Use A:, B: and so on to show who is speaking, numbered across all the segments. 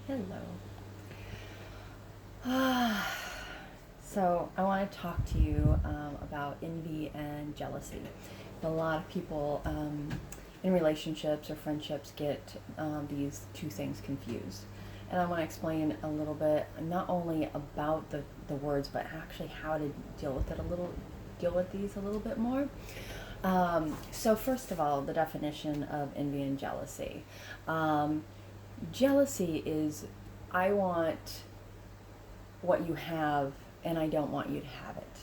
A: Hello. So I want to talk to you about envy and jealousy. A lot of people in relationships or friendships get these two things confused. And I want to explain a little bit, not only about the words, but actually how to deal with these a little bit more. So first of all, the definition of envy and jealousy. Um, Jealousy is I want what you have and I don't want you to have it.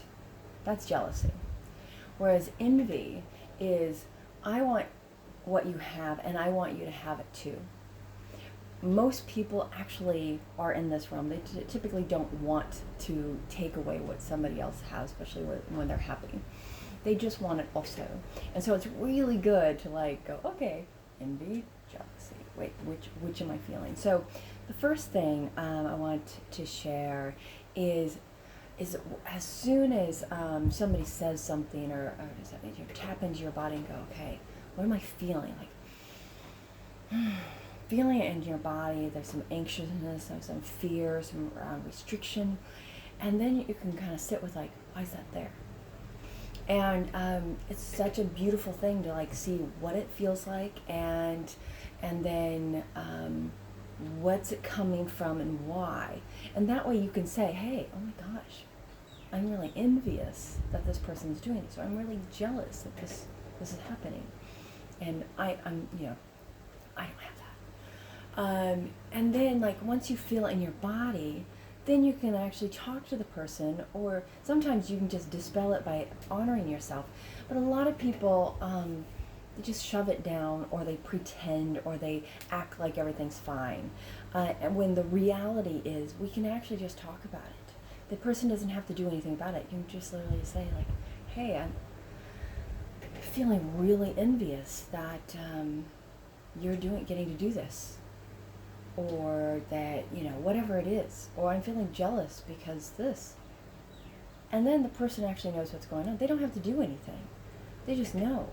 A: That's jealousy. Whereas envy is I want what you have and I want you to have it too. Most people actually are in this realm. They typically don't want to take away what somebody else has, especially when they're happy. They just want it also. And so it's really good to like go, okay, envy, jealousy. Wait, which am I feeling? So the first thing I want to share is as soon as somebody says something or does that mean you tap into your body and go, okay, what am I feeling? Like feeling it in your body. There's some anxiousness, there's some fear, some restriction, and then you can kind of sit with like, why is that there? And it's such a beautiful thing to like see what it feels like and then what's it coming from and why. And that way you can say, hey, oh my gosh, I'm really envious that this person's doing this, or I'm really jealous that this is happening, and I'm I don't have that. And then like once you feel it in your body, then you can actually talk to the person, or sometimes you can just dispel it by honoring yourself. But a lot of people, they just shove it down, or they pretend, or they act like everything's fine. And when the reality is, we can actually just talk about it. The person doesn't have to do anything about it. You can just literally say like, hey, I'm feeling really envious that you're getting to do this, or that whatever it is, or I'm feeling jealous because this. And then the person actually knows what's going on. They don't have to do anything, they just know.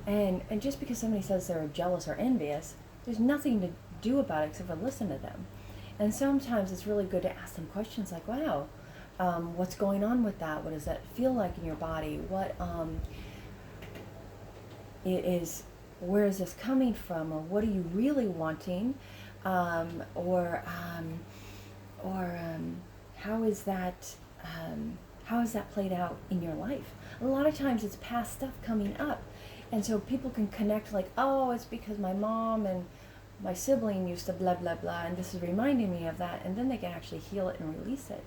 A: And just because somebody says they're jealous or envious, there's nothing to do about it except for listen to them. And sometimes it's really good to ask them questions like, wow, what's going on with that? What does that feel like in your body? What it is, where is this coming from, or what are you really wanting, or how is that how is that played out in your life? A lot of times it's past stuff coming up, and so people can connect like, oh, it's because my mom and my sibling used to blah blah blah, and this is reminding me of that, and then they can actually heal it and release it.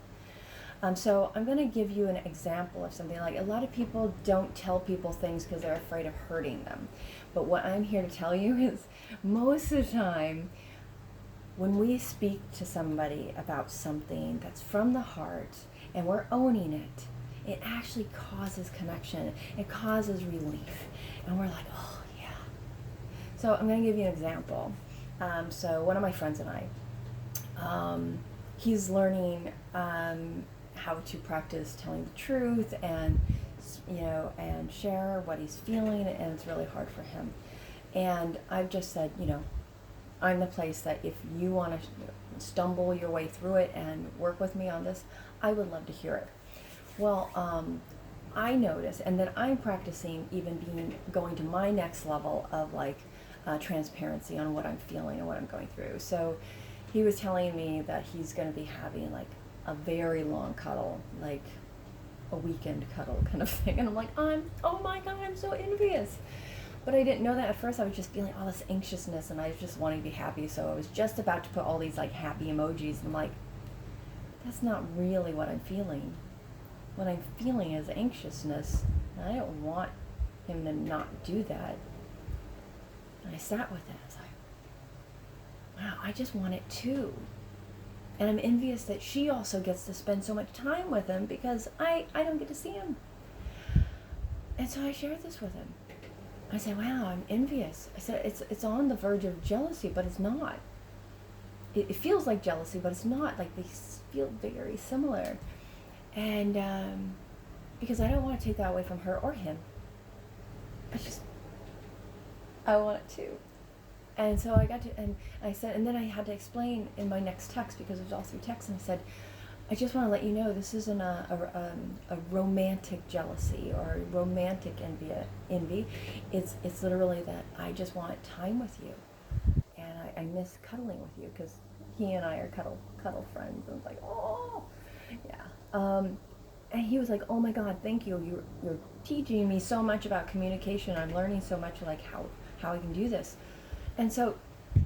A: So I'm going to give you an example of something. Like, a lot of people don't tell people things because they're afraid of hurting them. But what I'm here to tell you is most of the time when we speak to somebody about something that's from the heart and we're owning it, it actually causes connection. It causes relief. And we're like, oh, yeah. So I'm going to give you an example. So one of my friends and I, he's learning how to practice telling the truth and and share what he's feeling, and it's really hard for him. And I've just said, I'm the place that if you want to stumble your way through it and work with me on this, I would love to hear it. Well, I notice, and then I'm practicing even going to my next level of like transparency on what I'm feeling and what I'm going through. So he was telling me that he's going to be having like a very long cuddle, like a weekend cuddle kind of thing. And I'm like, oh my God, I'm so envious. But I didn't know that at first. I was just feeling all this anxiousness, and I was just wanting to be happy. So I was just about to put all these like happy emojis, and I'm like, that's not really what I'm feeling. What I'm feeling is anxiousness, and I don't want him to not do that. And I sat with it. I was like, wow, I just want it too. And I'm envious that she also gets to spend so much time with him because I don't get to see him. And so I shared this with him. I said, wow, I'm envious. I said, it's on the verge of jealousy, but it's not. It feels like jealousy, but it's not. Like, they feel very similar. And because I don't want to take that away from her or him. I want it too. And so I got to, and I said, and then I had to explain in my next text, because it was all through text, and I said, I just want to let you know this isn't a romantic jealousy or a romantic envy. It's literally that I just want time with you, and I miss cuddling with you, because he and I are cuddle friends. And I was like, oh, yeah. And he was like, oh my God, thank you. You're teaching me so much about communication. I'm learning so much, like how I can do this. And so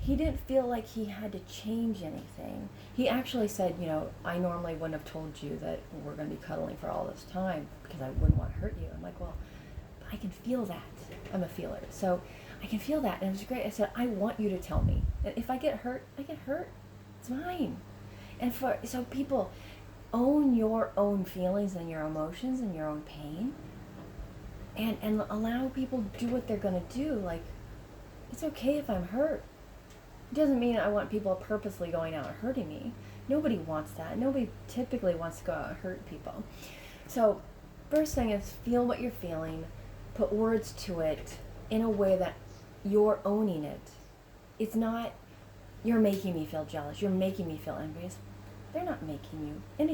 A: he didn't feel like he had to change anything. He actually said, I normally wouldn't have told you that we're going to be cuddling for all this time, because I wouldn't want to hurt you. I'm like, well, I can feel that. I'm a feeler. So I can feel that. And it was great. I said, I want you to tell me. And if I get hurt, I get hurt. It's mine. And so people, own your own feelings and your emotions and your own pain, and allow people to do what they're going to do. Like, it's okay if I'm hurt. It doesn't mean I want people purposely going out and hurting me. Nobody wants that. Nobody typically wants to go out and hurt people. So first thing is, feel what you're feeling, put words to it in a way that you're owning it. It's not, you're making me feel jealous, you're making me feel envious. They're not making you any